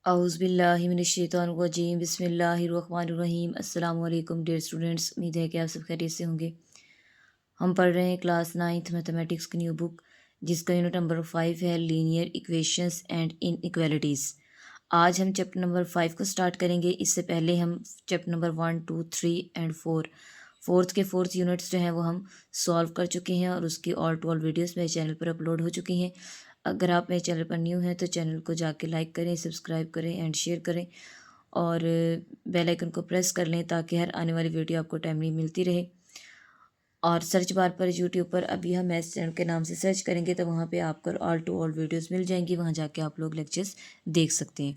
औज़ुबिल्लाहिमिनश्शैतानिर्रजीम बिस्मिल्लाहिर्रहमानिर्रहीम अस्सलाम वालेकुम डियर स्टूडेंट्स। उम्मीद है कि आप सब खैरियत से होंगे। हम पढ़ रहे हैं क्लास नाइन्थ मैथमेटिक्स की न्यू बुक, जिसका यूनिट नंबर 5 है लीनियर इक्वेशंस एंड इनइक्वालिटीज़। आज हम चैप्टर नंबर 5 को स्टार्ट करेंगे। इससे पहले हम chapter number 1, 2, 3 and 4 fourth units जो हैं वो हम सॉल्व कर चुके हैं और उसकी ऑल टू ऑल वीडियोस मेरे चैनल पर अपलोड हो चुकी हैं। अगर आप मेरे चैनल पर न्यू हैं तो चैनल को जाके लाइक करें, सब्सक्राइब करें एंड शेयर करें और बेल आइकन को प्रेस कर लें ताकि हर आने वाली वीडियो आपको टाइमली मिलती रहे। और सर्च बार पर यूट्यूब पर अभी हम मैथ्स चैनल के नाम से सर्च करेंगे तो वहाँ पे आपको ऑल टू ऑल वीडियोस मिल जाएंगी, वहाँ जाके आप लोग लेक्चर्स देख सकते हैं।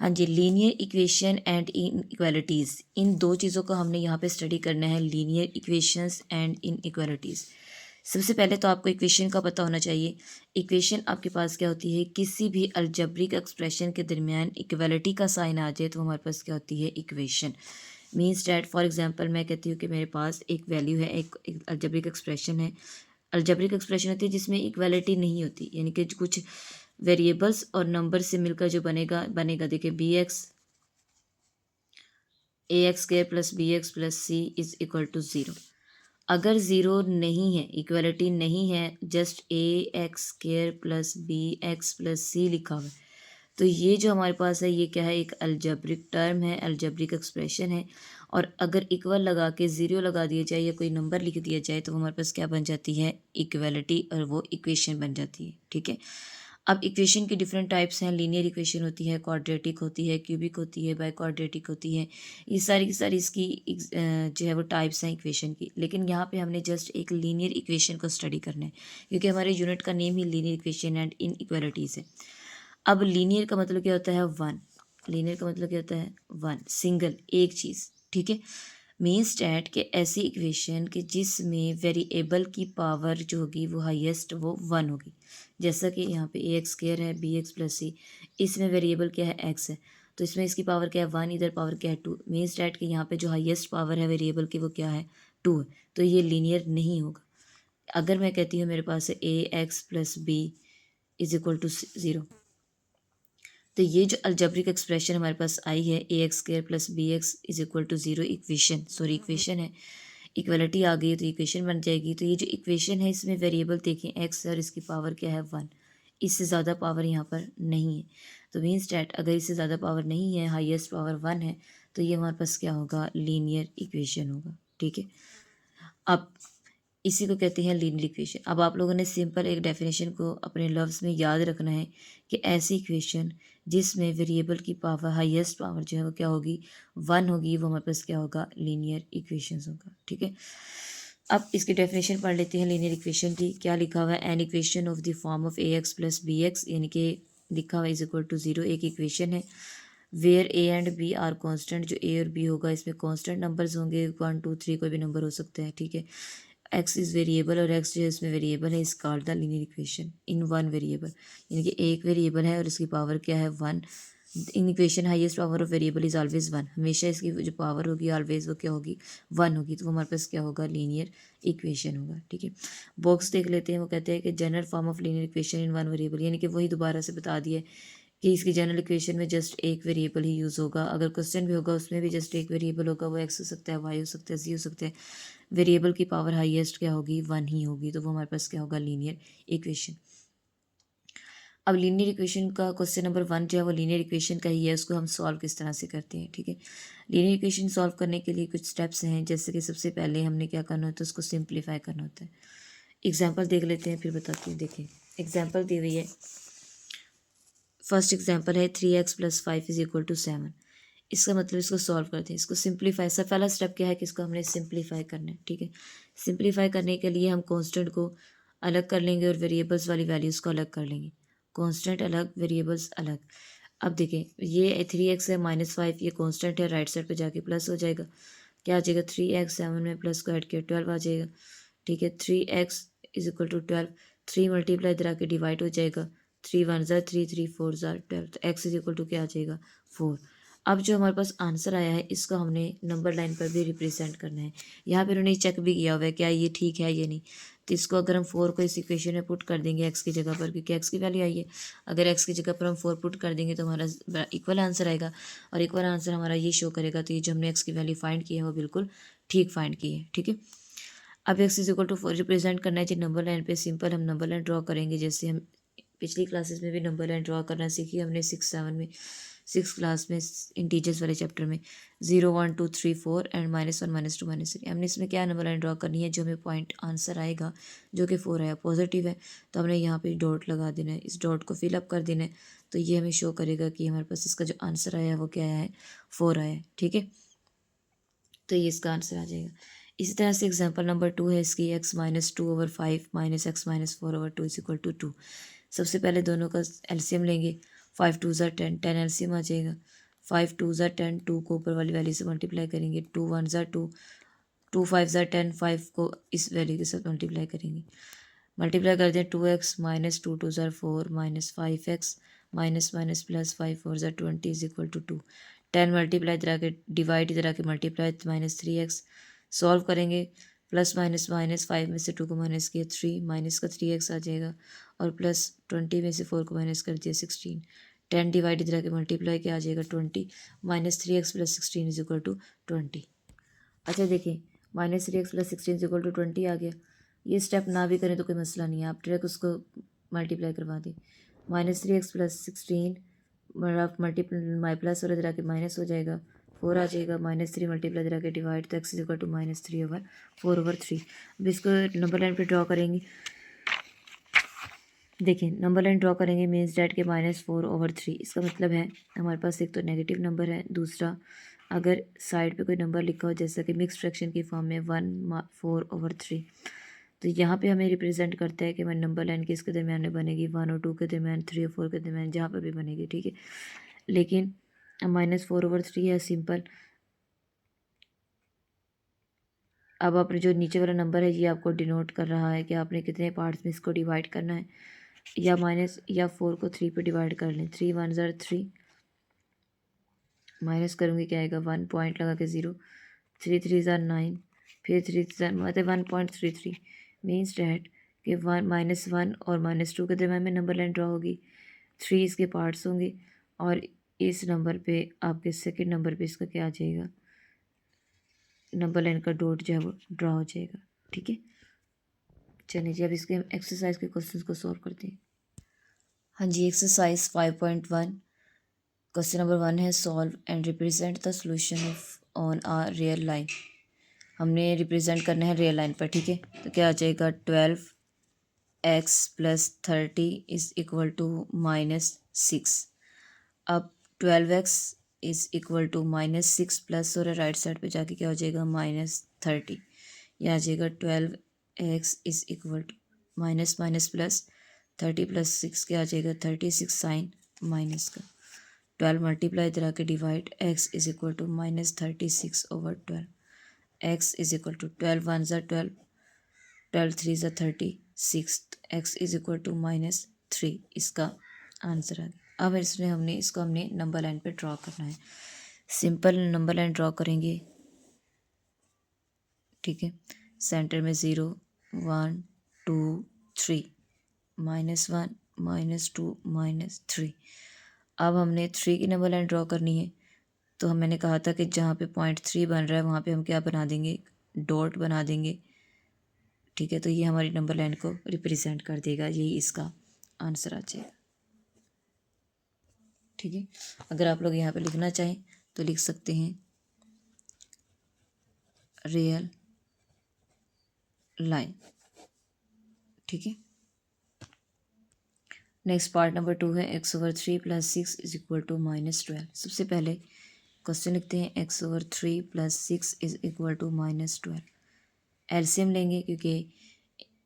हाँ जी, लीनियर इक्वेशन एंड इनइक्वालिटीज़, इन दो चीज़ों को हमने यहाँ पे स्टडी करना है, लीनियर इक्वेशंस एंड इनइक्वालिटीज़। सबसे पहले तो आपको इक्वेशन का पता होना चाहिए। इक्वेशन आपके पास क्या होती है, किसी भी अलजेब्रिक एक्सप्रेशन के दरमियान इक्वलिटी का साइन आ जाए तो हमारे पास क्या होती है, equation. Means that for example मैं कहती हूँ कि मेरे पास एक वैल्यू है, एक अलजेब्रिक एक्सप्रेशन है। अलजेब्रिक एक्सप्रेशन होती है जिसमें इक्वलिटी नहीं होती, यानी कि कुछ वेरिएबल्स और नंबर से मिलकर जो बनेगा देखिए b x a x square plus b x plus c is equal to zero. अगर ज़ीरो नहीं है, इक्वलिटी नहीं है, just a x square plus b x plus c लिखा हुआ है, तो ये जो हमारे पास है ये क्या है, एक अलजेब्रिक टर्म है, अलजेब्रिक एक्सप्रेशन है। और अगर इक्वल लगा के ज़ीरो लगा दिया जाए या कोई नंबर लिख दिया जाए तो हमारे पास क्या बन जाती है, इक्वलिटी, और वो इक्वेशन बन जाती है। ठीक है। अब इक्वेशन की डिफरेंट टाइप्स हैं। लीनियर इक्वेशन होती है, क्वाड्रेटिक होती है, क्यूबिक होती है, बाय क्वाड्रेटिक होती है। ये सारी की सारी इसकी जो है वो टाइप्स हैं इक्वेशन की। लेकिन यहाँ पे हमने जस्ट एक लीनियर इक्वेशन को स्टडी करना है क्योंकि हमारे यूनिट का name he linear equation and inequalities है। अब लीनियर का मतलब क्या होता है, वन। लीनियर का मतलब क्या होता है, वन, सिंगल, एक चीज़। ठीक है। मीन्स डैट के ऐसी इक्वेशन कि जिसमें वेरिएबल की पावर जो होगी वो हाईएस्ट वो वन होगी। जैसा कि यहाँ पे ए एक्स स्क्र है, बी एक्स प्लस सी, इसमें वेरिएबल क्या है, एक्स है, तो इसमें इसकी पावर क्या है, वन, इधर पावर क्या है, टू। मीन्स डैट कि यहाँ पे जो हाईएस्ट पावर है वेरिएबल की वो क्या है, टू है, तो ये लीनियर नहीं होगा। अगर मैं कहती हूँ मेरे पास है a x plus b is equal to zero, तो ये जो अलजेब्रिक एक्सप्रेशन हमारे पास आई है, a x square plus b x is equal to zero, equation है, इक्वलिटी आ गई तो इक्वेशन बन जाएगी। तो ये जो इक्वेशन है इसमें वेरिएबल देखें एक्स है और इसकी पावर क्या है, वन। इससे ज़्यादा पावर यहाँ पर नहीं है। तो मीन्स डैट अगर इससे ज़्यादा पावर नहीं है, हाईएस्ट पावर वन है, तो ये हमारे पास क्या होगा, लीनियर इक्वेशन होगा। ठीक है। अब इसी को कहते हैं लीनियर इक्वेशन। अब आप लोगों ने सिंपल एक डेफिनेशन को अपने लफ्ज़ में याद रखना है कि ऐसी इक्वेशन जिसमें वेरिएबल की पावर, हाईएस्ट पावर जो है वो क्या होगी, वन होगी, वो हमारे पास क्या होगा, लीनियर इक्वेशंस होगा। ठीक है। अब इसकी डेफिनेशन पढ़ लेते हैं लीनियर इक्वेशन की। क्या लिखा हुआ है, an equation of the form of a x plus b x, यानी कि लिखा हुआ इज इक्वल टू ज़ीरो, एक इक्वेशन है where a and b are constant. जो ए और बी होगा इसमें कॉन्स्टेंट नंबर्स होंगे, वन टू थ्री कोई भी नंबर हो सकता है। ठीक है। एक्स इज़ वेरिएबल और एक्स जो है इसमें वेरिएबल है, is called the linear equation in one variable, यानी कि एक वेरिएबल है और इसकी पावर क्या है, one. In equation highest power of variable is always one, हमेशा इसकी जो पावर होगी ऑलवेज वो क्या होगी, वन होगी, तो वो हमारे पास क्या होगा, लीनियर इक्वेशन होगा। ठीक है। बॉक्स देख लेते हैं, वो कहते हैं कि general form of linear equation in one variable, यानी कि वही दोबारा से बता दिया कि इसकी जनरल इक्वेशन में जस्ट एक वेरिएबल ही यूज़ होगा। अगर क्वेश्चन भी होगा उसमें भी जस्ट एक वेरिएबल होगा, वो एक्स हो सकता है, वाई हो सकता है, जी हो सकता है। वेरिएबल की पावर हाईएस्ट क्या होगी, वन ही होगी, तो वो हमारे पास क्या होगा, लीनियर इक्वेशन। अब लीनियर इक्वेशन का क्वेश्चन नंबर 1 जो है वो लीनियर इक्वेशन का ही है, उसको हम सॉल्व किस तरह से करते हैं। ठीक है। लीनियर इक्वेशन सॉल्व करने के लिए कुछ स्टेप्स हैं, जैसे कि सबसे पहले हमने क्या करना होता है, उसको सिंप्लीफाई करना होता है। एग्जाम्पल देख लेते हैं फिर बताती हूँ। देखें, एग्जाम्पल दी हुई है। फर्स्ट एग्जाम्पल है 3x plus 5 is equal to 7। इसका मतलब इसको सॉल्व करते हैं, इसको सिंप्लीफाई। सब पहला स्टेप क्या है कि इसको हमने सिंप्लीफाई करना है। ठीक है। सिंप्लीफाई करने के लिए हम कांस्टेंट को अलग कर लेंगे और वेरिएबल्स वाली वैल्यूज़ को अलग कर लेंगे। कांस्टेंट अलग, वेरिएबल्स अलग। अब देखें, ये 3x है, -5 ये कांस्टेंट है, राइट साइड पे जाके प्लस हो जाएगा। क्या आ जाएगा, 3x, 7 में प्लस को ऐड किया 12 आ जाएगा। ठीक है। 3x is equal to 12, 3 multiply इधर आके डिवाइड हो जाएगा, 3 वन ज़ार 3, 3 फोर ज़ार 12, तो x इज इक्वल टू क्या आ जाएगा, 4। अब जो हमारे पास आंसर आया है इसको हमने नंबर लाइन पर भी रिप्रेजेंट करना है। यहाँ पर उन्होंने चेक भी किया हुआ है क्या ये ठीक है ये नहीं, तो इसको अगर हम 4 को इस इक्वेशन में पुट कर देंगे एक्स की जगह पर, क्योंकि एक्स की वैल्यू आई है, अगर एक्स की जगह पर हम 4 पुट कर देंगे तो हमारा इक्वल आंसर आएगा, और इक्वल आंसर हमारा ये शो करेगा। तो ये जो हमने एक्स की वैल्यू फाइंड की है वो बिल्कुल ठीक फाइंड की है। ठीक है, अब x is equal to 4 represent करना है जी नंबर लाइन पे। सिंपल हम नंबर लाइन ड्रॉ करेंगे, जैसे हम पिछली क्लासेस में भी नंबर लाइन ड्रॉ करना सीखी हमने 6-7 में, 6 क्लास में इंटीजर्स वाले चैप्टर में। 0 1 2 3 4 एंड -1 -2 -3। हमने इसमें क्या नंबर लाइन ड्रॉ करनी है, जो हमें पॉइंट आंसर आएगा जो कि 4 आया पॉजिटिव है, तो हमने यहाँ पे डॉट लगा देना है, इस डॉट को फिलअप कर देना है। तो ये हमें शो करेगा कि हमारे पास इसका जो आंसर आया है वो क्या आया है, 4 आया है। ठीक है, तो ये इसका आंसर आ जाएगा। इसी तरह से एग्जांपल नंबर 2 है इसकी, x -2/5 -x -4/2 is equal to 2। सबसे पहले दोनों का एलसीएम लेंगे। 5 2 ज़ा 10, 10 एलसीएम आ जाएगा। 5 2 ज़ा 10, 2 को ऊपर वाली वैल्यू से मल्टीप्लाई करेंगे। 2 1 ज़ा 2, 2 5 ज़ा 10, 5 को इस वैल्यू के साथ मल्टीप्लाई करेंगे। मल्टीप्लाई कर दें 2x -2 2 ज़ा 4 -5x माइनस प्लस 5 4 ज़ा 20 इज इक्वल टू 2। 10 मल्टीप्लाई इधर आके डिवाइड, इधर आके मल्टीप्लाई, -3x सॉल्व करेंगे। प्लस माइनस माइनस 5 में से 2 को माइनस किया 3, माइनस का 3x आ जाएगा, और प्लस 20 में से 4 को माइनस कर दिया 16। 10 डिवाइड इधर आके मल्टीप्लाई क्या आ जाएगा 20, -3x + 16 इज इक्वल टू 20। अच्छा देखिए, -3x + 16 इज इक्वल टू 20 आ गया। ये स्टेप ना भी करें तो कोई मसला नहीं है, आप डायरेक्ट उसको मल्टीप्लाई करवा दें। -3x + 16 मल्टीप्लाई प्लस और इधर आके माइनस हो जाएगा, 4 आ जाएगा। -3 मल्टीप्लाई इधर आके डिवाइड, तो x इज इक्वल टू -3/4/3। अब इसको नंबर लाइन पे ड्रॉ करेंगे। देखिए नंबर लाइन ड्रॉ करेंगे मीन्स डैट के -4/3। इसका मतलब है हमारे पास एक तो नेगेटिव नंबर है, दूसरा अगर साइड पे कोई नंबर लिखा हो जैसा कि मिक्स फ्रैक्शन की फॉर्म में 1/4/3, तो यहाँ पे हमें रिप्रेजेंट करता है कि हमारी नंबर लाइन किसके दरमियान में बनेगी, 1 और 2 के दरमियान, 3 और 4 के दरमियान, जहाँ पर भी बनेगी। ठीक है, लेकिन -4/3 है सिंपल। अब आपने जो नीचे वाला नंबर है ये आपको डिनोट कर रहा है कि आपने कितने पार्ट्स में इसको डिवाइड करना है, या माइनस या 4 को 3 पे डिवाइड कर लें। 3 1 ज़ार 3, माइनस करूँगी क्या आएगा 1 पॉइंट लगा के 0, 3 3 ज़ार 9, फिर 3 मतलब 1.33 मीन्स डैट कि 1 और -2 के दरम्यान में नंबर लाइन ड्रॉ होगी, 3 इसके पार्ट्स होंगे, और इस नंबर पे आपके सेकंड नंबर पे इसका क्या आ जाएगा, नंबर लाइन का डॉट जो है वो ड्रॉ हो जाएगा। ठीक है, चलिए जी अब इसके एक्सरसाइज के क्वेश्चंस को सॉल्व करते हैं। हाँ जी, एक्सरसाइज 5.1 क्वेश्चन नंबर 1 है, solve and represent the solution of on a real line. हमने रिप्रेजेंट करना है रियल लाइन पर। ठीक है, तो क्या आ जाएगा 12x + 30 इज इक्वल टू -6। अब 12x is equal to -6 plus और राइट साइड पे जाके क्या हो जाएगा -30। यह आ जाएगा 12x is equal to minus minus plus 30 + 6 क्या आ जाएगा 36 साइन माइनस का 12 मल्टीप्लाई इधर आके divide, x is equal to -36/12। x is equal to 12 1 ज़ा 12, 12 3 ज़ा 36, x इज इक्वल टू -3 इसका आंसर आ गया। अब इसमें हमने नंबर लाइन पे ड्रॉ करना है। सिंपल नंबर लाइन ड्रॉ करेंगे। ठीक है, सेंटर में 0 1 2 3, -1 -2 -3। अब हमने 3 की नंबर लाइन ड्रॉ करनी है, तो मैंने कहा था कि जहाँ पे पॉइंट 3 बन रहा है वहाँ पे हम क्या बना देंगे, डॉट बना देंगे। ठीक है, तो ये हमारी नंबर लाइन को रिप्रेजेंट कर देगा, यही इसका आंसर आ जाएगा। ठीक है, अगर आप लोग यहाँ पे लिखना चाहें तो लिख सकते हैं रियल लाइन। ठीक है, नेक्स्ट पार्ट नंबर 2 है, x/3 + 6 इज इक्वल टू -12। सबसे पहले क्वेश्चन लिखते हैं x/3 + 6 is equal to -12। LCM लेंगे, क्योंकि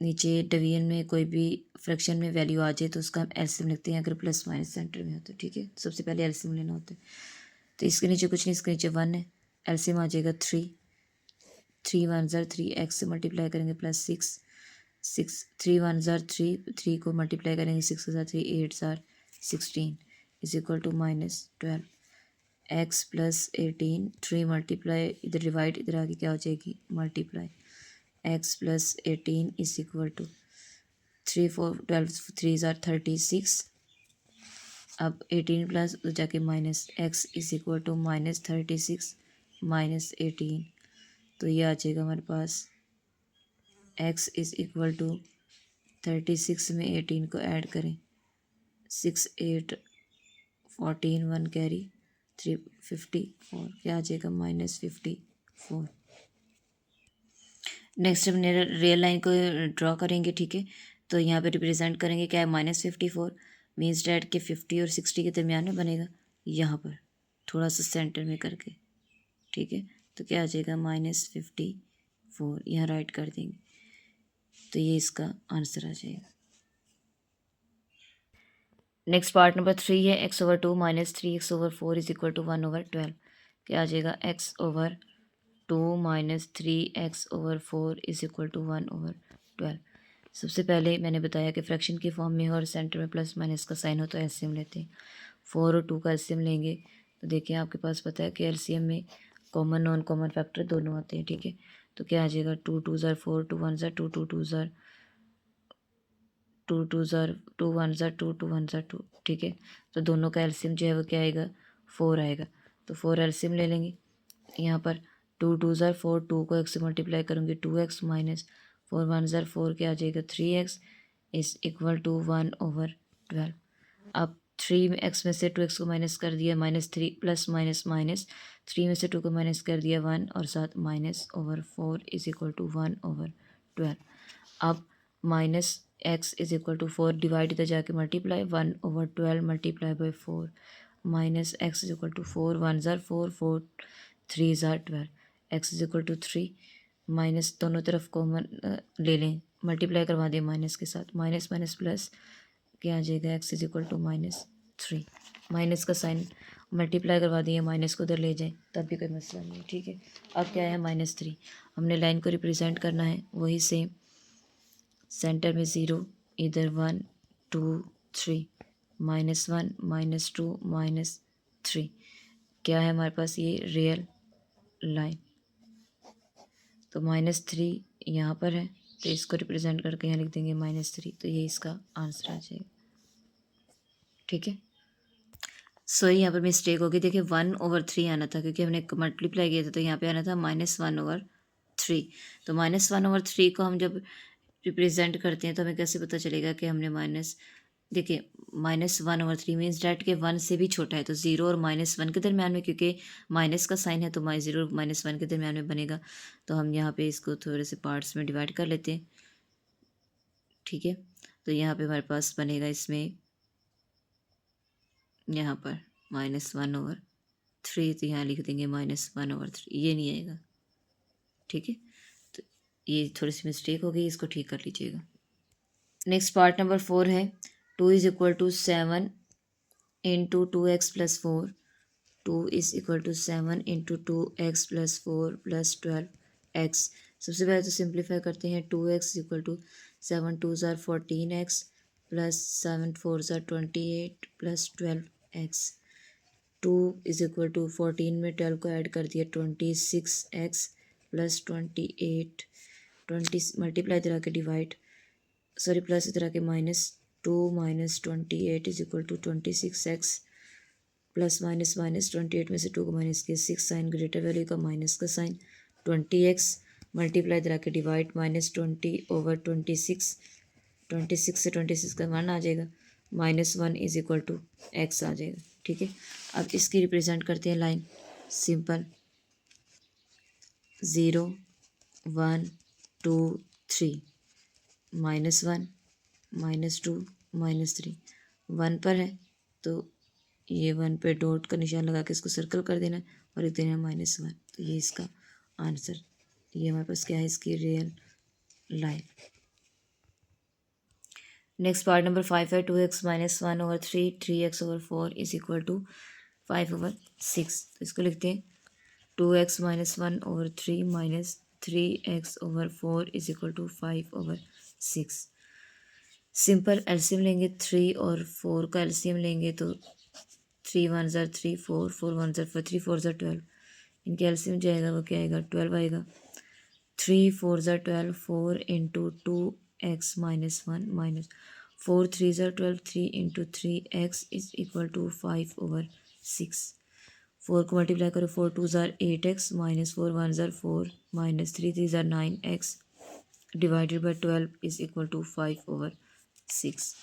नीचे डिवीजन में कोई भी फ्रैक्शन में वैल्यू आ जाए तो उसका हम एलसीएम लिखते हैं अगर प्लस माइनस सेंटर में होता है। ठीक है, सबसे पहले एलसीएम लेना होता है। तो इसके नीचे कुछ नहीं, इसके नीचे 1 है, एलसीएम आ जाएगा 3, 3 1 ज़ार 3, x से मल्टीप्लाई करेंगे +6, 6 3 1 ज़ार 3, 3 को मल्टीप्लाई करेंगे 6 ज़ार 3, 8 ज़ार 16 is equal to -12। x + 18, 3 multiply इधर डिवाइड, इधर आगे क्या हो जाएगी multiply, x plus 18 is equal to 3 4 12 3 ज़ार 36। अब 18 प्लस जाके minus x is equal to -36 -18। तो ये आ जाएगा हमारे पास एक्स इज इक्वल टू 36 में 18 को ऐड करें 6 8 14 1 कैरी 354 क्या आ जाएगा -54। नेक्स्ट अपने रियल लाइन को ड्रॉ करेंगे, ठीक है। तो यहाँ पे रिप्रेजेंट करेंगे क्या है -54 मीन्स डैट के 50 और 60 के दरमियान में बनेगा, यहाँ पर थोड़ा सा सेंटर में करके, ठीक है। तो क्या आ जाएगा -54, यहाँ राइट कर देंगे तो ये इसका आंसर आ जाएगा। नेक्स्ट पार्ट नंबर 3 है x/2 - 3x/4 is equal to 1/12। क्या आ जाएगा x/2 - 3x/4 is equal to 1/12। सबसे पहले मैंने बताया कि फ्रैक्शन की फॉर्म में हो और सेंटर में प्लस माइनस का साइन हो तो एलसीएम लेते हैं। 4 और 2 का एलसीएम लेंगे तो देखिए आपके पास पता है कि एलसीएम में कॉमन नॉन कॉमन फैक्टर दोनों आते हैं, ठीक है। तो क्या आ जाएगा 2 2 ज़ार 4 2 1 ज़ार 2 2 2 ज़ार 2 2 ज़ार 2 1 ज़ार 2 2 1 ज़ार 2, ठीक है। तो दोनों का एलसीएम जो है वो क्या आएगा 4 आएगा। तो 4 एलसीएम ले लेंगे। यहाँ पर 2 2 ज़ार 4 2 को x से मल्टीप्लाई करूँगी 2x माइनस 4 1 ज़ार 4 क्या आ जाएगा 3x इज इक्वल टू 1/12। अब 3x में से 2x को माइनस कर दिया -3 प्लस माइनस माइनस 3 में से 2 को माइनस कर दिया 1 और साथ -/4 इज इक्वल टू 1/12। अब -x is equal to 4 divide इधर जाके multiply 1/12 multiply by 4 -x is equal to 4 1 ज़ार 4 4 3 ज़ार 12 x is equal to 3 minus दोनों तरफ कॉमन ले लें मल्टीप्लाई करवा दें माइनस के साथ माइनस माइनस प्लस क्या आ जाएगा x is equal to -3 minus का साइन मल्टीप्लाई करवा दिए माइनस को उधर ले जाएं तब भी कोई मसला नहीं है, ठीक है। अब क्या है -3 हमने लाइन को रिप्रेजेंट करना है वही सेम सेंटर में 0 इधर 1 2 3 -1 -2 -3 क्या है हमारे पास ये रियल लाइन। तो -3 यहाँ पर है तो इसको रिप्रेजेंट करके यहाँ लिख देंगे -3 तो ये इसका आंसर आ जाएगा, ठीक है। सो यहाँ पर मिस्टेक होगी, देखिए 1/3 आना था क्योंकि हमने मल्टीप्लाई किया था तो यहाँ पे आना था -1/3। तो -1/3 को हम जब रिप्रेजेंट करते हैं तो हमें कैसे पता चलेगा कि हमने माइनस, देखिए -1/3 मीन्स डैट के 1 से भी छोटा है तो 0 और -1 के दरमियान में, क्योंकि माइनस का साइन है तो -0 और -1 के दरमियान में बनेगा। तो हम यहाँ पे इसको थोड़े से पार्ट्स में डिवाइड कर लेते हैं, ठीक है। तो यहाँ पे हमारे पास बनेगा इसमें यहाँ पर -1/3 तो यहाँ लिख देंगे -1/3, ये नहीं आएगा, ठीक है। तो ये थोड़ी सी मिस्टेक हो गई, इसको ठीक कर लीजिएगा। नेक्स्ट पार्ट नंबर 4 है 2 is equal to 7 into 2x plus 4 2 is equal to 7 into 2x plus 4 plus 12x। सबसे पहले तो सिंप्लीफाई करते हैं 2x इक्वल टू 7 2 ज़ार 14x प्लस 7 4 ज़ार 28 plus 12x। 2 is equal to 14 में 12 को ऐड कर दिया 26x प्लस 28 20 मल्टीप्लाई इधर आके डिवाइड सॉरी प्लस इधर आके -2 -28 is equal to 26x plus minus minus 28 में से 2 को माइनस किया 6 साइन ग्रेटर वैल्यू का माइनस का साइन 20x मल्टीप्लाई इधर आके डिवाइड -20/26 26 से 26 का मान आ जाएगा -1 इज इक्वल टू x आ जाएगा, ठीक है। अब इसकी रिप्रेजेंट करते हैं लाइन सिंपल 0 1 2 3 -1 -2 -3 1 पर है तो ये 1 पे डॉट का निशान लगा के इसको सर्कल कर देना और लिख देना -1। तो ये इसका आंसर, ये हमारे पास क्या है इसकी real line. Next part number 5 है 2x - 1/3 3x/4 is equal to 5/6। तो इसको लिखते हैं 2x - 1/3 -3x/4 is equal to 5/6। Simple LCM लेंगे 3 और 4 का एलसीएम लेंगे तो 3 1 ज़ार 3 4 4 1 ज़ार 4 3 4 ज़ार 12 इनके एलसीएम जो आएगा वो क्या आएगा 12 आएगा। 3 4 ज़ा 12, 4 इंटू 2x माइनस 1 माइनस 4 3 ज़ा 12, 3 into 3x is equal to 5/6। 4 को मल्टीप्लाई करो, 4 2 ज़ार 8x माइनस 4 1 ज़ार 4 माइनस 3 3 ज़ार 9x divided by 12 is equal to 5/6।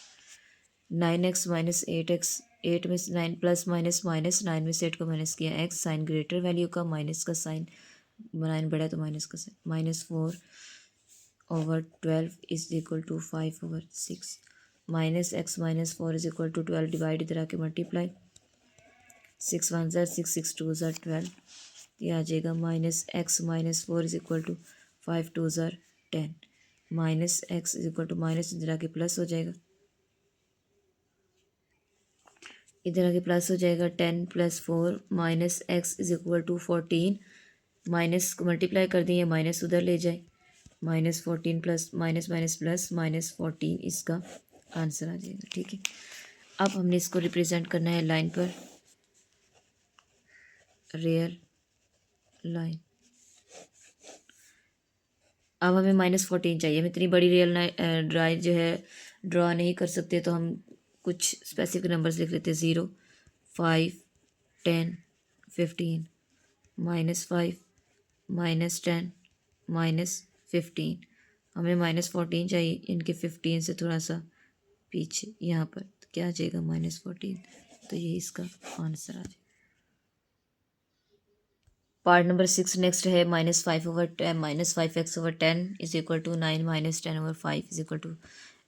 9x minus 8x, 8 में 9 प्लस माइनस माइनस, 9 में से 8 को माइनस किया, x साइन ग्रेटर वैल्यू का, माइनस का साइन, 9 बड़ा है तो माइनस का sign, -4/12 is equal to 5/6। Minus x minus 4 is equal to 12, divide इधर आके मल्टीप्लाई, 6 1 ज़ार 6 6 2 ज़ार 12, ये आ जाएगा minus x minus 4 is equal to 5 2 ज़ार 10, minus x is equal to minus इधर आके प्लस हो जाएगा, इधर आगे प्लस हो जाएगा, 10 + 4 minus x is equal to 14, minus को मल्टीप्लाई कर दिए, माइनस उधर ले जाए, -14 प्लस माइनस माइनस प्लस -14 इसका आंसर आ जाएगा। ठीक है, अब हमने इसको रिप्रेजेंट करना है लाइन पर, रियल लाइन। अब हमें -14 चाहिए, हम इतनी बड़ी रियल ड्राई जो है ड्रॉ नहीं कर सकते, तो हम कुछ स्पेसिफिक नंबर्स लिख लेते हैं, 0 5 10 15 -5 -10 -15। हमें -14 चाहिए, इनके 15 से थोड़ा सा पीछे यहाँ पर, तो क्या आ जाएगा -14, तो ये इसका आंसर आ जाएगा। पार्ट नंबर 6 नेक्स्ट है, -5/10 -5x/10 is equal to 9 -10/5 is equal to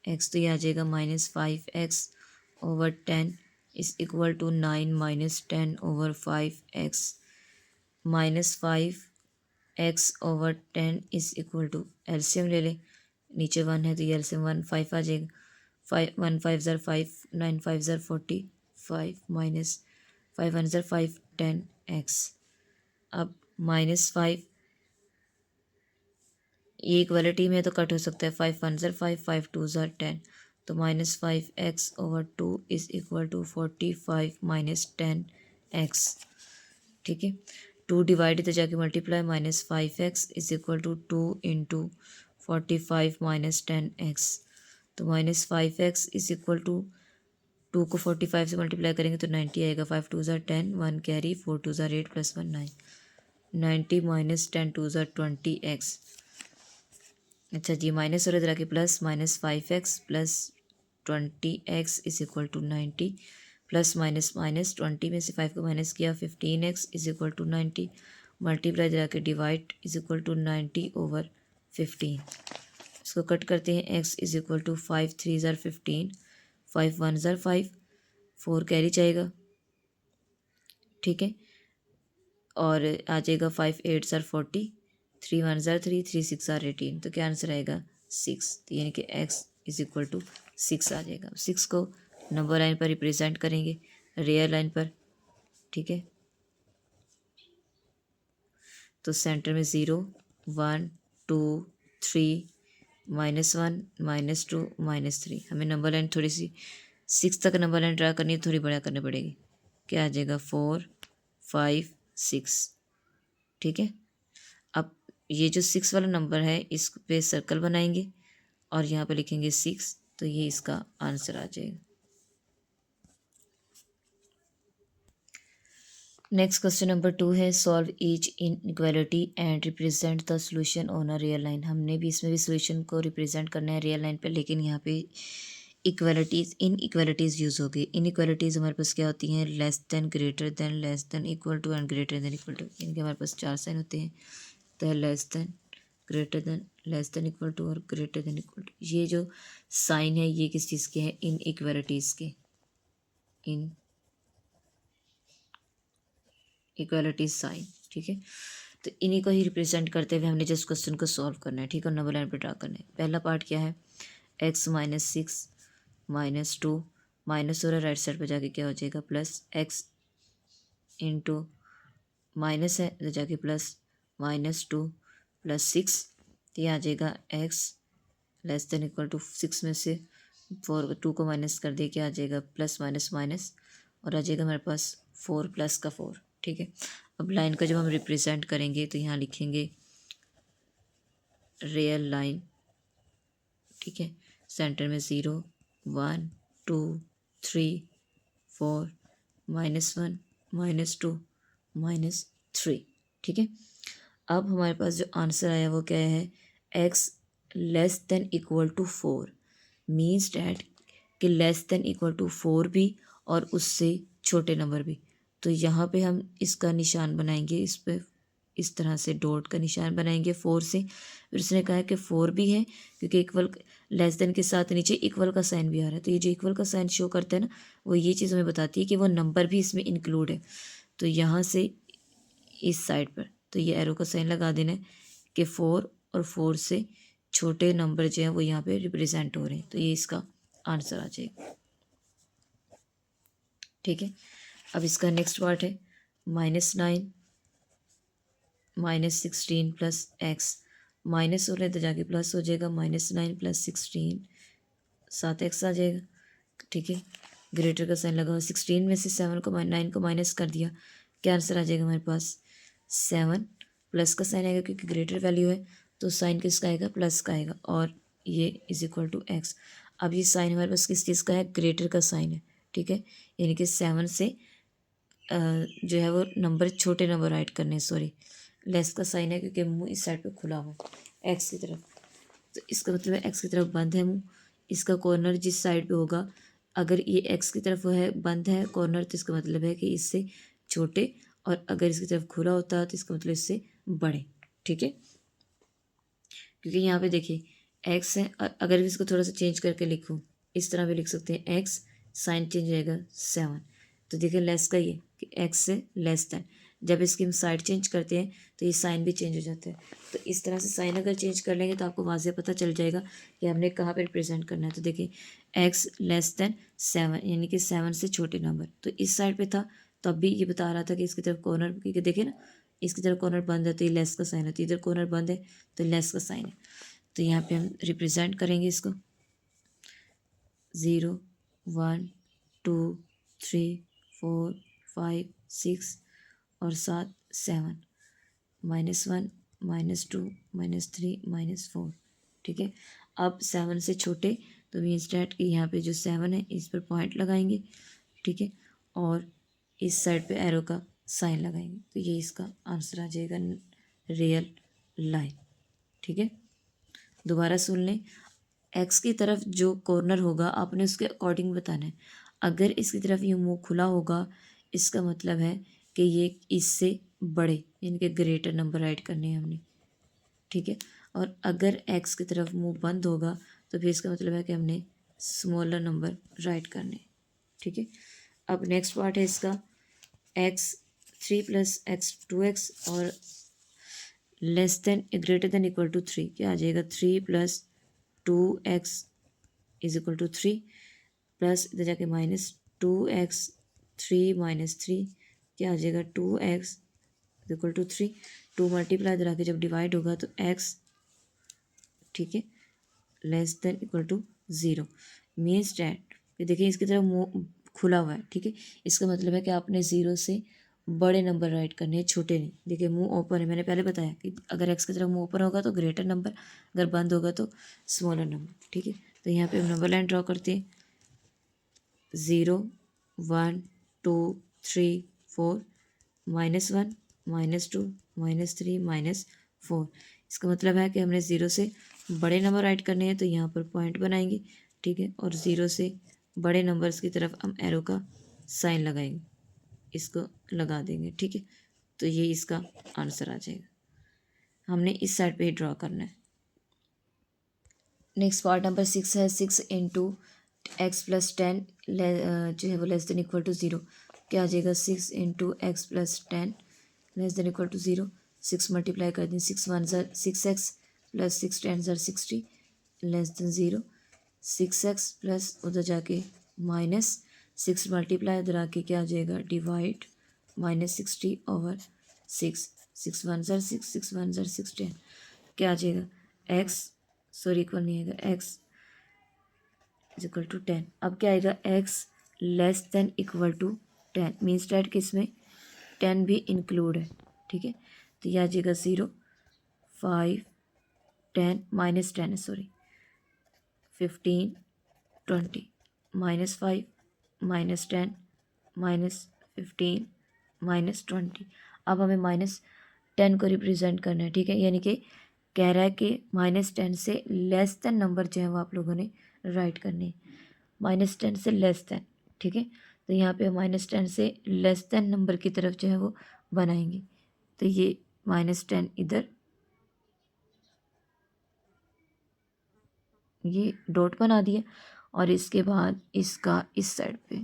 x, तो ये आ जाएगा -5x/10 is equal to 9 -10/5x, -5x/10 is equal to, LCM ले लें, नीचे 1 है तो ये एलसीएम 1 5 आ जाएगा, 5 1 5 ज़ार 5 9 5 ज़ार 45 माइनस 5 1 ज़ार 5 10x। अब -5 ये इक्वलिटी में तो कट हो सकता है, 5 1 ज़ार 5 5 2 ज़ार 10, तो -5x/2 is equal to 45 -10x। ठीक है, 2 डिवाइड इधर जाके multiply, -5x is equal to 2 into 45 -10x, तो -5x इज इक्वल टू 2 को 45 से मल्टीप्लाई करेंगे तो 90 आएगा, 5 2 ज़ार 10 1 कैरी 4 2 ज़ार 8 + 1 9, 90 -10 2 ज़ार 20x। अच्छा जी, माइनस और इधर आके plus, -5x plus 20x is equal to 90, plus minus minus 20 में से 5 को माइनस किया, 15x is equal to 90, multiply इधर आके डिवाइड इज इक्वल टू 90/15। इसको कट करते हैं, x इज इक्वल टू 5 3 ज़ार 15, 5 1 ज़ार 5, 4 कैरी जाएगा। ठीक है, और आ जाएगा 5 8 ज़ार 40, 3 1 ज़ार 3 3 6 ज़ार 18, तो क्या आंसर आएगा 6, तो यानी कि x इज इक्वल टू 6 आ जाएगा। 6 को नंबर लाइन पर रिप्रेजेंट करेंगे, रियल लाइन पर। ठीक है, तो सेंटर में 0 1 2 3 -1 -2 -3, हमें नंबर लाइन थोड़ी सी 6 तक नंबर लाइन ड्रा करनी है, थोड़ी बड़ा करनी पड़ेगी। क्या आ जाएगा 4 5 6। ठीक है, अब ये जो 6 वाला नंबर है इस पे सर्कल बनाएंगे और यहाँ पे लिखेंगे 6, तो ये इसका आंसर आ जाएगा। नेक्स्ट क्वेश्चन नंबर 2 है, solve each inequality and represent the solution on a real line. हमने भी इसमें भी सॉल्यूशन को रिप्रेजेंट करना है रियल लाइन पे, लेकिन यहाँ पे इक्वालिटीज़ इनइक्वालिटीज़ यूज़ हो गई। इनइक्वालिटीज़ हमारे पास क्या होती हैं, less than, greater than, less than, equal to and greater than equal to. इनके हमारे पास 4 साइन होते हैं, तो less than, greater than, less than equal to और ग्रेटर देन इक्वल टू। ये जो साइन है ये किस चीज़ के हैं, इनइक्वालिटीज़ के, इन इक्वालिटी साइन। ठीक है, तो इन्हीं को ही रिप्रेजेंट करते हुए हमने जस्ट क्वेश्चन को सॉल्व करना है। ठीक है, नंबर लाइन पर ड्रा करना है। पहला पार्ट क्या है, x -6 -2 माइनस हो रहा है, राइट साइड पर जाके क्या हो जाएगा +x इंटू माइनस है इधर जाके +-2 +6, तो ये आ जाएगा x less than equal to 6 में से 4 2 को माइनस कर दिया, क्या आ जाएगा प्लस माइनस माइनस, और आ जाएगा हमारे पास 4 + का 4। ठीक है, अब लाइन का जब हम रिप्रेजेंट करेंगे तो यहाँ लिखेंगे रियल लाइन, ठीक है। सेंटर में 0 1 2 3 4 -1 -2 -3, ठीक है। अब हमारे पास जो आंसर आया वो क्या है, x less than equal to 4, means that कि लेस देन इक्वल टू 4 भी और उससे छोटे नंबर भी। तो यहाँ पे हम इसका निशान बनाएंगे, इस पे इस तरह से डॉट का निशान बनाएंगे 4 से। फिर उसने कहा कि 4 भी है, क्योंकि इक्वल लेस देन के साथ नीचे इक्वल का साइन भी आ रहा है, तो ये जो इक्वल का साइन शो करता है ना, वो ये चीज़ हमें बताती है कि वो नंबर भी इसमें इंक्लूड है। तो यहाँ से इस साइड पर तो ये एरो का साइन लगा देना है कि 4 और 4 से छोटे नंबर जो हैं वो यहाँ पे रिप्रेजेंट हो रहे हैं, तो ये इसका आंसर आ जाएगा, ठीक है। अब इसका नेक्स्ट पार्ट है -9 -16 प्लस एक्स, माइनस हो रहा है तो जाके प्लस हो जाएगा, -9 + 16 7x आ जाएगा, ठीक है। ग्रेटर का साइन लगा हुआ, 16 में से 9 को माइनस कर दिया, क्या आंसर आ जाएगा हमारे पास 7, प्लस का साइन आएगा क्योंकि ग्रेटर वैल्यू है, तो साइन किसका आएगा, प्लस का आएगा, और ये = x। अब ये साइन हमारे पास किस चीज़ का है, ग्रेटर का साइन है, ठीक है। यानी कि 7 से जो है वो नंबर छोटे नंबर राइट करने हैं, सॉरी लेस का साइन है क्योंकि मुंह इस साइड पे खुला हुआ है एक्स की तरफ, तो इसका मतलब है एक्स की तरफ बंद है मुंह, इसका कॉर्नर जिस साइड पे होगा, अगर ये एक्स की तरफ है बंद है कॉर्नर, तो इसका मतलब है कि इससे छोटे, और अगर इसकी तरफ खुला होता है तो इसका मतलब इससे बड़े, ठीक है। क्योंकि यहाँ पे देखिए एक्स है, अगर इसको थोड़ा सा चेंज करके लिखूँ, इस तरह भी लिख सकते हैं, एक्स साइन चेंज हो जाएगा 7, तो देखिए लेस का ये कि एक्स से लेस दैन, जब इसकी हम साइड चेंज करते हैं तो ये साइन भी चेंज हो जाता है। तो इस तरह से साइन अगर चेंज कर लेंगे तो आपको वाज़ेह पता चल जाएगा कि हमने कहाँ पे रिप्रेजेंट करना है। तो देखिए एक्स लेस दैन 7, यानी कि 7 से छोटे नंबर, तो इस साइड पे था, तो अब भी ये बता रहा था कि इसकी तरफ कॉर्नर, क्योंकि देखिए ना इसकी तरफ कॉर्नर बंद है तो ये लेस का साइन है, तो इधर कॉर्नर बंद है तो लेस का साइन है। तो यहाँ पे हम रिप्रेजेंट करेंगे इसको 0 1 2 3 4 5 6 और 7 7 -1 -2 -3 -4, ठीक है। अब 7 से छोटे, तो मीन्स डैट कि यहाँ पे जो 7 है इस पर पॉइंट लगाएंगे, ठीक है, और इस साइड पे एरो का साइन लगाएंगे, तो ये इसका आंसर आ जाएगा रियल लाइन, ठीक है। दोबारा सुन लें, एक्स की तरफ जो कॉर्नर होगा आपने उसके अकॉर्डिंग बताना है। अगर इसकी तरफ ये मुंह खुला होगा, इसका मतलब है कि ये इससे बड़े यानी कि ग्रेटर नंबर राइट करने हैं हमने, ठीक है। और अगर एक्स की तरफ मुंह बंद होगा तो फिर इसका मतलब है कि हमने स्मॉलर नंबर राइट करने, ठीक है। अब नेक्स्ट पार्ट है इसका x3 + x 2x और less than greater than equal to 3, क्या आ जाएगा 3 + 2x = 3, प्लस इधर जाके -2x 3 - 3, क्या आ जाएगा 2x = 3, 2 मल्टीप्लाई इधर आके जब डिवाइड होगा तो x, ठीक है, less than equal to 0, means that देखिए इसकी तरफ मुँह खुला हुआ है, ठीक है, इसका मतलब है कि आपने 0 से बड़े नंबर राइट करने हैं, छोटे नहीं। देखिए मुंह ओपन है, मैंने पहले बताया कि अगर एक्स की तरफ मुंह ओपन होगा तो ग्रेटर नंबर, अगर बंद होगा तो स्मॉलर नंबर, ठीक है। तो यहाँ पे हम नंबर लाइन ड्रॉ करते हैं 0 1 2 3 4 -1 -2 -3 -4, इसका मतलब है कि हमने 0 से बड़े नंबर राइट करने हैं, तो यहाँ पर पॉइंट बनाएंगे, ठीक है, और 0 से बड़े नंबर्स की तरफ हम एरो का साइन लगाएंगे, इसको लगा देंगे, ठीक है। तो ये इसका आंसर आ जाएगा, हमने इस साइड पे ही ड्रॉ करना है। नेक्स्ट पार्ट नंबर 6 है 6 × x + 10 जो है वो लेस देन इक्वल टू 0, क्या आ जाएगा 6 × x + 10 less than equal to 0, 6 multiply कर दें, 6 1 = 6x + 6 10 = 60 less than 0, 6x plus उधर जाके -6 मल्टीप्लाई इधर आके क्या आ जाएगा डिवाइड -60/6, 6 1 = 6 6 1 = 6 10, क्या आ जाएगा x, सॉरी इक्वल नहीं आएगा, x = 10। अब क्या आएगा x less than equal to 10, means that कि इसमें 10 भी इंक्लूड है, ठीक है। तो यह आ जाएगा 0 5 10 minus 10 sorry 15 20 minus 5 minus 10 minus 15 minus 20। अब हमें -10 को रिप्रेजेंट करना है, ठीक है। यानी कि कह रहा है कि -10 से लेस देन नंबर जो है वो आप लोगों ने राइट करने हैं, -10 से लेस देन, ठीक है। तो यहाँ पे -10 से लेस देन नंबर की तरफ जो है वो बनाएंगे। तो ये -10 इधर, ये डॉट बना दिया और इसके बाद इसका इस साइड पे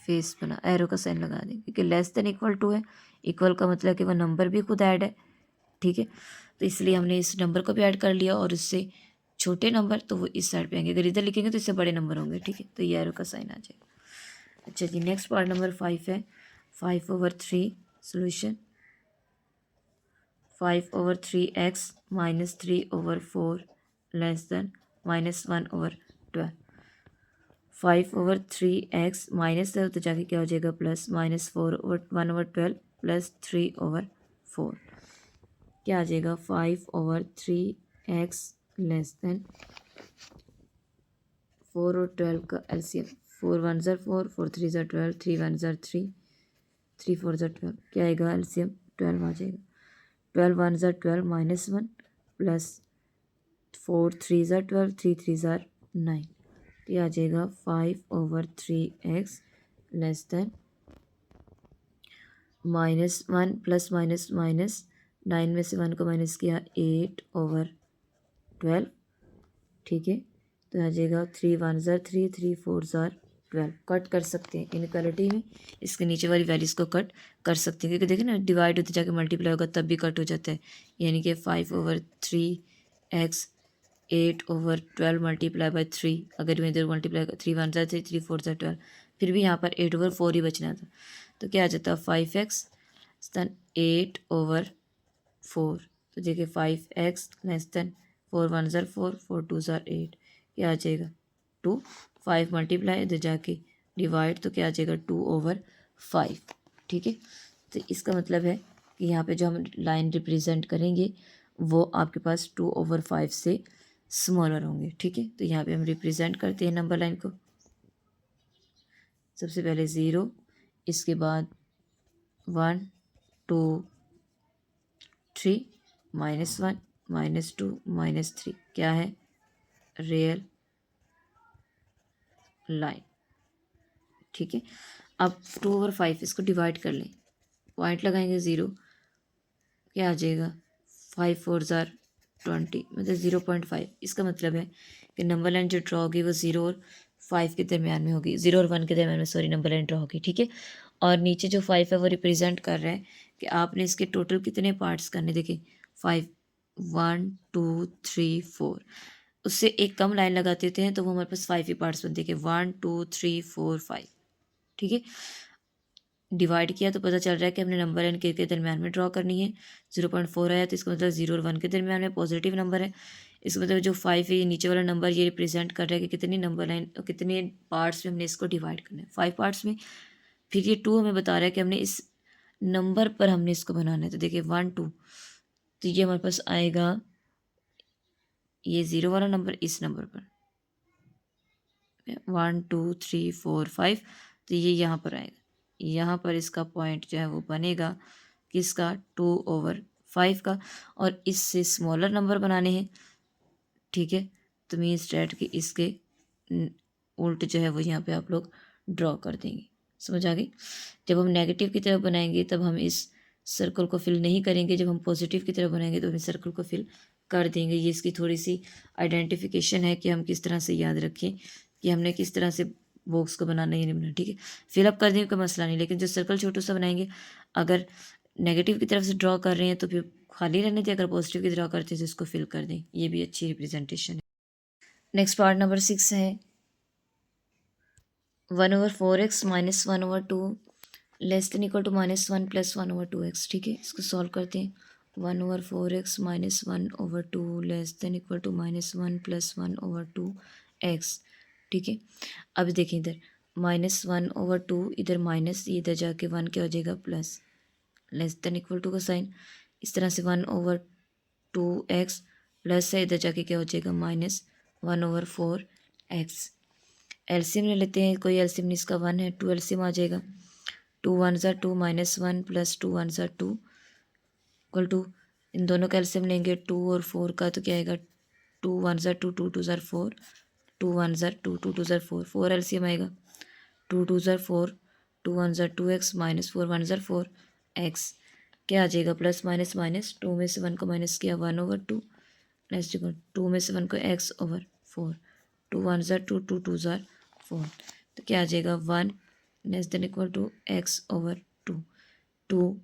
फेस बना, एरो का साइन लगा दें, क्योंकि लेस देन इक्वल टू है, इक्वल का मतलब कि वह नंबर भी खुद ऐड है, ठीक है। तो इसलिए हमने इस नंबर को भी ऐड कर लिया और इससे छोटे नंबर तो वो इस साइड पे आएंगे, अगर इधर लिखेंगे तो इससे बड़े नंबर होंगे, ठीक है। तो ये एरो का साइन आ जाएगा। अच्छा जी, नेक्स्ट पार्ट नंबर 5 है 5/3 solution. 5/3x -3/4 less than -1/12। 5/3x minus है तो जाके क्या हो जाएगा प्लस, -1/12 प्लस 3/4 क्या आ जाएगा 5/3x लेस देन 4 और 12 का एलसीएम, 4 1 ज़ा 4, 4 3 ज़ा 12, 3 1 ज़ा 3, 3 4 ज़ा 12, क्या आएगा एलसीएम 12 आ जाएगा। 12 1 ज़ा 12 -1 प्लस 4 3 ज़ा 12, 3 3 ज़ा 9, ये आ जाएगा 5/3x less than -1 plus minus minus 9 में से 1 को माइनस किया 8/12, ठीक है। तो आ जाएगा 3 1 ज़ा 3, 3 4 ज़ा 12। कट कर सकते हैं इनक्वालिटी में, इसके नीचे वाली वैल्यूज़ को कट कर सकते हैं, क्योंकि देखिए ना डिवाइड होते जाके मल्टीप्लाई होगा तब भी कट हो जाता है। यानी कि 5/3x 8/12 मल्टीप्लाई बाई 3, अगर मैं इधर मल्टीप्लाई 3 1 ज़ा 3, 3 4 ज़ा 12, फिर भी यहाँ पर 8/4 ही बचना था, तो क्या आ जाता 5x देन 8/4। तो देखिए 5x लेस देन 4 1 ज़ा 4, 4 2 ज़ा 8, क्या आ जाएगा 2, 5 मल्टीप्लाई इधर जाके डिवाइड, तो क्या आ जाएगा 2/5, ठीक है। तो इसका मतलब है कि यहाँ पे जो हम लाइन रिप्रेजेंट करेंगे वो आपके पास 2/5 से स्मॉलर होंगे, ठीक है। तो यहाँ पे हम रिप्रेजेंट करते हैं नंबर लाइन को, सबसे पहले 0, इसके बाद 1 2 3 -1 -2 -3, क्या है रियल लाइन, ठीक है। अब 2/5 इसको डिवाइड कर लें, पॉइंट लगाएंगे 0, क्या आ जाएगा 5 4 ज़ा 20 मतलब 0.5। इसका मतलब है कि नंबर लाइन जो ड्रॉ होगी वो 0 और 5 के दरमियान में होगी, 0 और 1 के दरमियान में, सॉरी, नंबर लाइन ड्रॉ होगी, ठीक है। और नीचे जो 5 है वो रिप्रेजेंट कर रहा है कि आपने इसके टोटल कितने पार्ट्स करने, देखिए 5 1 2 3 4, उससे एक कम लाइन लगा देते हैं तो वो हमारे पास 5 ही पार्ट्स बनते हैं, 1 2 3 4 5, ठीक है। डिवाइड किया तो पता चल रहा है कि हमने नंबर एंड के दरमियान में ड्रॉ करनी है। 0.4 आया तो इसका मतलब 0 और 1 के दरमियान में पॉजिटिव नंबर है। इसका मतलब जो 5 है ये नीचे वाला नंबर ये रिप्रेजेंट कर रहा है कि कितनी नंबर लाइन, कितने पार्ट्स में हमने इसको डिवाइड करना है, 5 पार्ट्स में। फिर ये 2 हमें बता रहा है कि हमने इस नंबर पर हमने इसको बनाना है, तो देखिए 1 2, तो ये हमारे पास आएगा ये 0 वाला नंबर इस नंबर पर 1 2 3 4 5, तो ये यहाँ पर आएगा, यहाँ पर इसका पॉइंट जो है वो बनेगा किसका 2/5 का, और इससे स्मॉलर नंबर बनाने हैं, ठीक है। तो मीन्स डैट कि इसके उल्ट जो है वो यहाँ पे आप लोग ड्रॉ कर देंगे, समझ आ गई। जब हम नेगेटिव की तरफ बनाएंगे तब हम इस सर्कल को फिल नहीं करेंगे, जब हम पॉजिटिव की तरफ बनाएंगे तो हम इस सर्कल को फिल कर देंगे। ये इसकी थोड़ी सी आइडेंटिफिकेशन है कि हम किस तरह से याद रखें कि हमने किस तरह से बॉक्स को बनाना है या नहीं बनाना, ठीक है। फिलअप कर देंगे कोई मसला नहीं, लेकिन जो सर्कल छोटा सा बनाएंगे, अगर नेगेटिव की तरफ से ड्रॉ कर रहे हैं तो फिर खाली रहने दें, अगर पॉजिटिव की ड्रॉ करते हैं तो इसको फिल कर दें, ये भी अच्छी रिप्रेजेंटेशन है। नेक्स्ट पार्ट नंबर 6 है 1/4x -1/2 less than equal to -1 + 1/2x, ठीक है। इसको सॉल्व करते हैं। 1/4x -1/2 less than equal to -1 + 1/2x, ठीक है। अब देखिए इधर -1/2, इधर माइनस, इधर जाके 1 क्या हो जाएगा plus, less than equal to का साइन, इस तरह से 1/2x प्लस है, इधर जाके क्या हो जाएगा -1/4x। एलसीएम ले लेते हैं, कोई एलसीएम नहीं, इसका 1 है, 2 एलसीएम आ जाएगा। 2 1 ज़ा 2 -1 प्लस 2 1 ज़ा 2 इक्वल टू, इन दोनों का एलसीएम लेंगे 2 और 4 का, तो क्या आएगा 2 1 ज़ा 2 2 2 ज़ा 4 2 1 ज़ा 2 2 2 ज़ा 4 4 एलसीएम आएगा 2 2 ज़ा 4 2 1 ज़ा 2x -4 1 ज़ा 4x। क्या आ जाएगा प्लस माइनस माइनस, 2 में से 1 को माइनस किया 1/2 नेक्स्ट इक्वल 2 में से 1 को x/4 2 1 ज़ा 2 2 2 ज़ा 4, तो क्या आ जाएगा 1 next than equal to x/2 2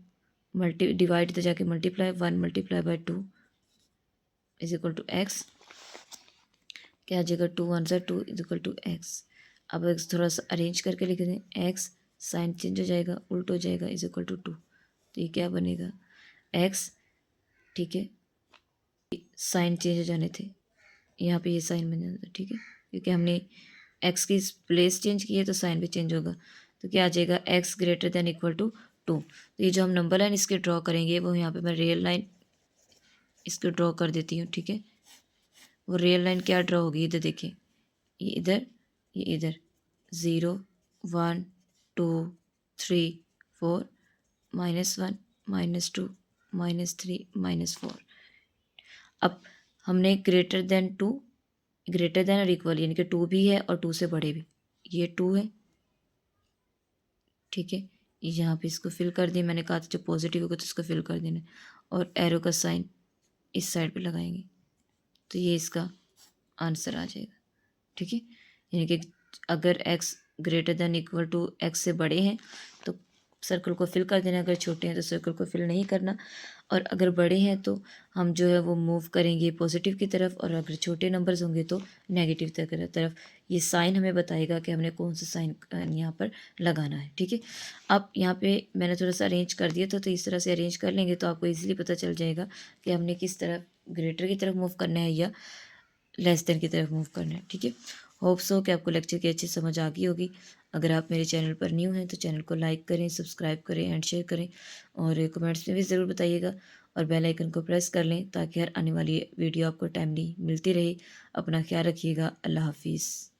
multi divide तो जाके multiply 1 × 2 is equal to x। क्या आ जाएगा 2 1 ज़ा 2 इज इक्वल टू x। अब x थोड़ा सा अरेंज करके लिख दें, x साइन चेंज हो जाएगा, उल्ट हो जाएगा, इज इक्वल टू 2। तो ये क्या बनेगा x, ठीक है, साइन चेंज हो जाने थे, यहाँ पे ये साइन बन जाता, ठीक है, क्योंकि हमने x की प्लेस चेंज की है तो साइन भी चेंज होगा। तो क्या आ जाएगा x greater than equal to 2। तो ये जो हम नंबर लाइन इसके ड्रॉ करेंगे वो यहाँ पे मैं रियल लाइन इसको ड्रॉ कर देती हूँ, ठीक है। वो रियल लाइन क्या ड्रॉ होगी, इधर देखिए, ये इधर, ये इधर, 0 1 2 3 4 -1 -2 -3 -4। अब हमने ग्रेटर देन 2, ग्रेटर देन और इक्वल, यानी कि 2 भी है और 2 से बड़े भी, ये 2 है, ठीक है। यहाँ पे इसको फिल कर दिया, मैंने कहा था जब पॉजिटिव होगा तो इसको फिल कर देना, और एरो का साइन इस साइड पे लगाएंगे, तो ये इसका आंसर आ जाएगा, ठीक है। यानी कि अगर x greater than equal to x से बड़े हैं तो सर्कल को फिल कर देना, अगर छोटे हैं तो सर्कल को फिल नहीं करना, और अगर बड़े हैं तो हम जो है वो मूव करेंगे पॉजिटिव की तरफ, और अगर छोटे नंबर्स होंगे तो नेगेटिव तरफ। ये साइन हमें बताएगा कि हमने कौन सा साइन यहाँ पर लगाना है, ठीक है। अब यहाँ पे मैंने थोड़ा सा अरेंज कर दिया था, तो इस तरह से अरेंज कर लेंगे तो आपको ईजिली पता चल जाएगा कि हमने किस तरफ, ग्रेटर की तरफ मूव करना है या लेस देन की तरफ मूव करना है, ठीक है। होप सो कि आपको लेक्चर की अच्छी समझ आ गई होगी। अगर आप मेरे चैनल पर न्यू हैं तो चैनल को लाइक करें, सब्सक्राइब करें एंड शेयर करें, और कमेंट्स में भी ज़रूर बताइएगा, और बेल आइकन को प्रेस कर लें ताकि हर आने वाली वीडियो आपको टाइमली मिलती रहे। अपना ख्याल रखिएगा। अल्लाह हाफिज़।